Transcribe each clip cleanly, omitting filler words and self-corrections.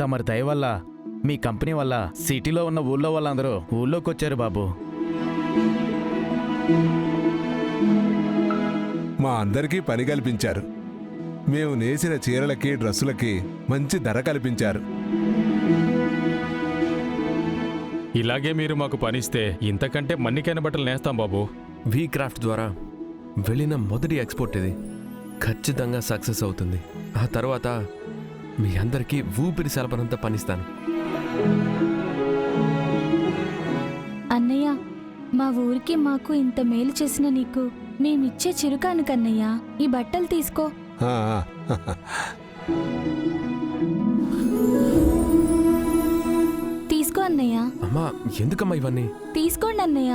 తమరి దయ వల్ల మీ కంపెనీ వల్ల సిటీలో ఉన్న ఊళ్ళో వాళ్ళందరూ ఊళ్ళోకి వచ్చారు బాబు. మా అందరికీ పని కల్పించారు. మేము నేసిన చీరలకి డ్రెస్సులకి మంచి ధర కల్పించారు. ఇలాగే మీరు మాకు పనిస్తే ఇంతకంటే మన్నికైన బట్టలు నేస్తాం బాబు. వీ క్రాఫ్ట్ ద్వారా వెళ్ళిన మొదటి ఎక్స్పోర్ట్ ఇది. ఖచ్చితంగా సక్సెస్ అవుతుంది. ఆ తర్వాత మీ అందరికీ ఊపిరి సలపనంతా పనిస్తాను. అన్నయ్య, మా ఊరికి మాకు ఇంత మేలు చేసిన నీకు మేమిచ్చే చిరుకాను కన్నయ్య, ఈ బట్టలు తీసుకో. ఆ, తీసుకో అన్నయ్య. అమ్మా, ఎందుకమ్మా ఇవన్నీ? తీసుకోండి అన్నయ్య.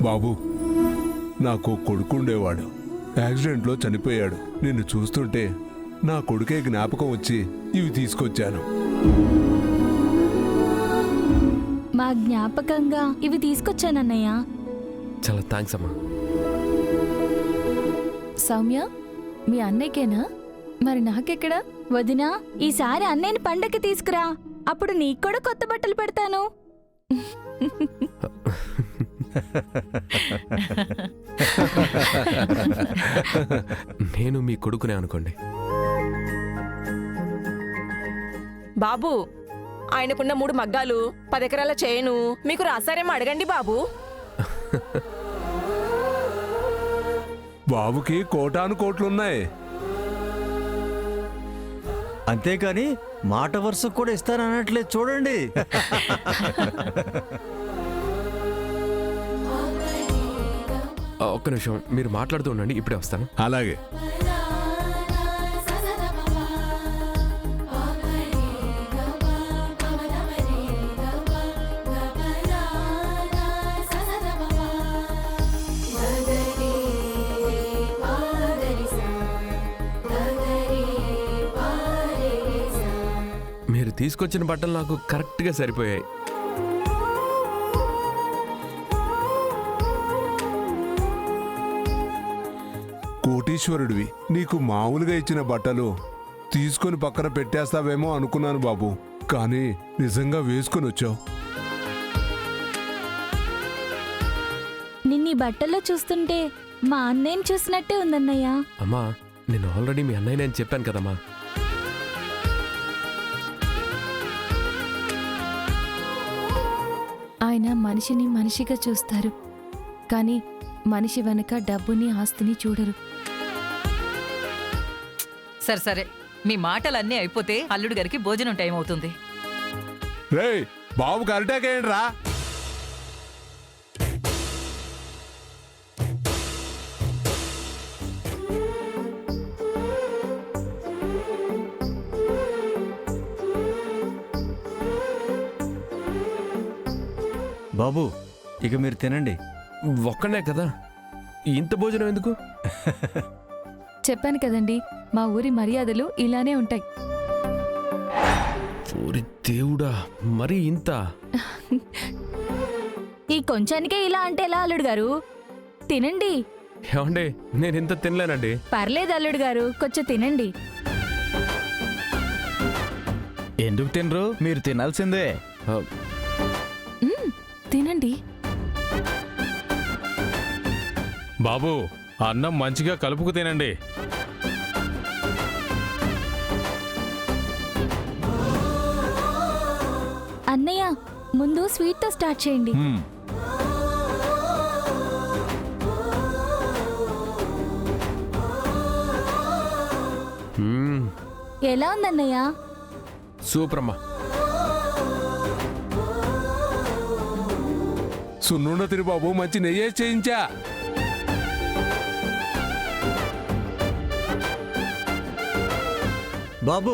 బాబు, నాకు కొడుకుండేవాడు. యాక్సిడెంట్లో చనిపోయాడు. నిన్ను చూస్తుంటే నా కొడుకే జ్ఞాపకం వచ్చి ఇవి తీసుకొచ్చాను. మా జ్ఞాపకంగా ఇవి తీసుకొచ్చానన్నయ్య. చాలా థ్యాంక్స్ అమ్మా. సౌమ్య, మీ అన్నయ్యకేనా? మరి నాకెక్కడా? వదినా, ఈసారి అన్నయ్యని పండగకి తీసుకురా, అప్పుడు నీకు కూడా కొత్త బట్టలు పెడతాను. నేను మీ కొడుకునే అనుకోండి. బాబు, ఆయనకున్న 3 మగ్గాలు, 10 ఎకరాల చేను మీకు రాసారేమో అడగండి బాబు. బాబుకి కోటాను కోట్లున్నాయి. అంతేకాని మాట వరుసకు కూడా ఇస్తానన్నట్లేదు చూడండి. ఒక్క నిమిషం మీరు మాట్లాడుతూ ఉండండి, ఇప్పుడే వస్తాను. అలాగే. మీరు తీసుకొచ్చిన బట్టలు నాకు కరెక్ట్గా సరిపోయాయి. కోటీశ్వరుడివి, నీకు మామూలుగా ఇచ్చిన బట్టలు తీసుకొని పక్కన పెట్టేస్తావేమో అనుకున్నాను బాబు, కానీ నిజంగా వేసుకొని వచ్చావు. నిన్నీ బట్టల్లో చూస్తుంటే మా అన్నయ్యని చూసినట్టే ఉందన్నయ్య. అమ్మా, నేను ఆల్రెడీ మీ అన్నయ్య అని చెప్పాను కదమ్మా. ఆయన మనిషిని మనిషిగా చూస్తారు, కానీ మనిషి వెనక డబ్బుని ఆస్తిని చూడరు. సరే సరే, మీ మాటలన్నీ అయిపోతే అల్లుడు గారికి భోజనం టైం అవుతుంది. రేయ్, బాబుకి అరిటాక్ ఏంటి రా? బాబు, ఇక మీరు తినండి. ఒక్కనే కదా, ఇంత భోజనం ఎందుకు? చెప్పాను కదండి, మా ఊరి మర్యాదలు ఇలానే ఉంటాయి. ఊరి దేవుడా, మరి ఇంత? ఈ కొంచానికే ఇలా అంటే ఎలా అల్లుడు గారు? తినండి. ఏమండి, నేను ఇంత తినలేనండి. పర్లేదు అల్లుడు గారు, కొంచెం తినండి. ఎందుకు తినరు? మీరు తినాల్సిందే. తినండి. బాబు, అన్నం మంచిగా కలుపుకు తినండి. అన్నయ్య, ముందు స్వీట్తో స్టార్ట్ చేయండి. ఎలా ఉందన్నయ్య? సూపర్ అమ్మా. సున్నుండ తిని బాబు, మంచి నెయ్యే చేయించా. బాబు,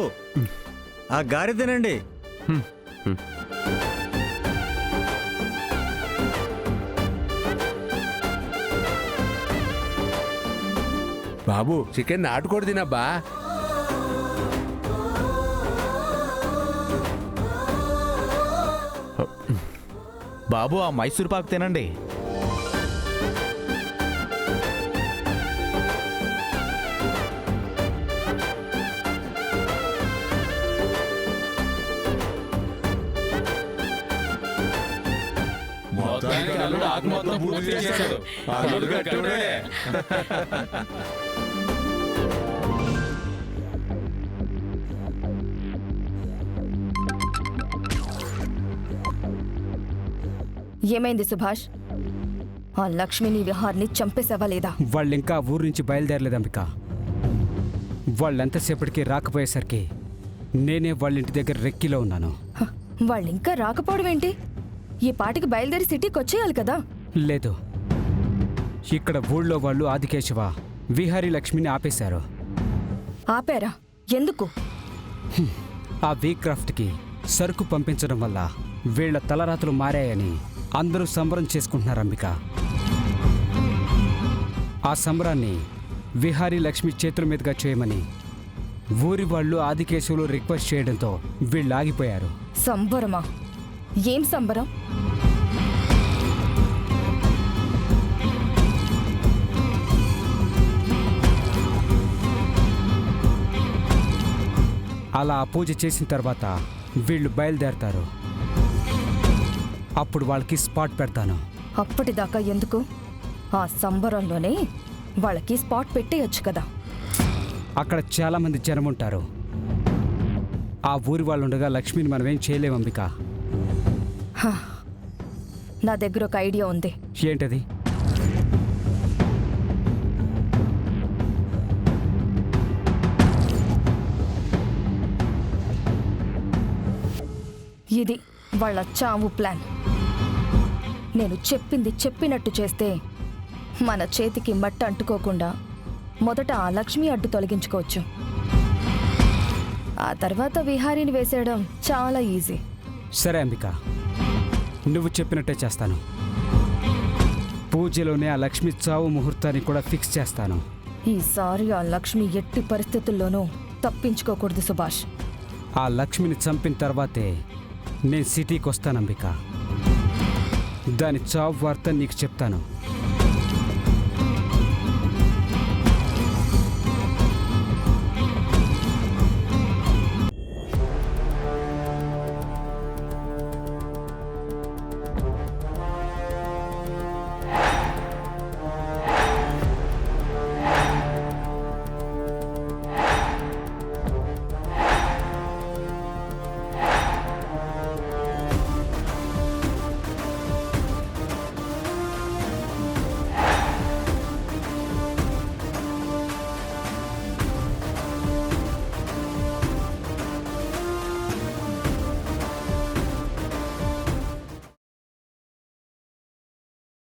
ఆ గారె తినండి. బాబు, చికెన్ నాటుకోడి తినబ్బా. బాబు, ఆ మైసూర్ పాకు తినండి. అల్లుడు ఆకు మొత్తం పూర్తి చేశాడు. అల్లుడు గట్టివాడే. ఏమైంది సుభాష్? ఆ లక్ష్మిని విహార్ని చంపేసావా లేదా? వాళ్ళింకా ఊరు నుంచి బయలుదేరలేదు అంబిక. వాళ్ళెంతసేపటికి రాకపోయేసరికి నేనే వాళ్ళింటి దగ్గర రెక్కిలో ఉన్నాను. వాళ్ళింకా రాకపోవడం ఏంటి? ఈ పాటికి బయలుదేరి సిటీకి వచ్చేయాలి కదా. లేదు, ఇక్కడ ఊళ్ళో వాళ్ళు ఆదికేశవ విహారీ లక్ష్మిని ఆపేశారు. ఆపారా? ఎందుకు? ఆ వీక్రాఫ్ట్కి సరుకు పంపించడం వల్ల వీళ్ల తలరాతలు మారాయని అందరూ సంబరం చేసుకుంటున్నారు అంబిక. ఆ సంబరాన్ని విహారీ లక్ష్మి చేతుల మీదుగా చేయమని ఊరి వాళ్ళు ఆదికేశవులు రిక్వెస్ట్ చేయడంతో వీళ్ళు ఆగిపోయారు. సంబరమా? ఏం సంబరం? అలా ఆ పూజ చేసిన తర్వాత వీళ్ళు బయలుదేరతారు. అప్పుడు వాళ్ళకి స్పాట్ పెడతాను. అప్పటిదాకా ఎందుకు? ఆ సంబరంలోనే వాళ్ళకి స్పాట్ పెట్టేయొచ్చు కదా. అక్కడ చాలా మంది జనం ఉంటారు. ఆ ఊరి వాళ్ళు ఉండగా లక్ష్మిని మనమేం చేయలేం అంబిక. నా దగ్గర ఒక ఐడియా ఉంది. ఏంటది? ఇది వాళ్ళ చావు ప్లాన్. నేను చెప్పింది చెప్పినట్టు చేస్తే మన చేతికి మట్టి అంటుకోకుండా మొదట ఆ లక్ష్మి అడ్డు తొలగించుకోవచ్చు. ఆ తర్వాత విహారీని వేసేయడం చాలా ఈజీ. సరే అంబిక, నువ్వు చెప్పినట్టే చేస్తాను. పూజలోనే ఆ లక్ష్మి చావు ముహూర్తాన్ని కూడా ఫిక్స్ చేస్తాను. ఈసారి ఆ లక్ష్మి ఎట్టి పరిస్థితుల్లోనూ తప్పించుకోకూడదు సుభాష్. ఆ లక్ష్మిని చంపిన తర్వాతే నేను సిటీకి వస్తాను అంబిక. దాని చావు వార్త నీకు చెప్తాను.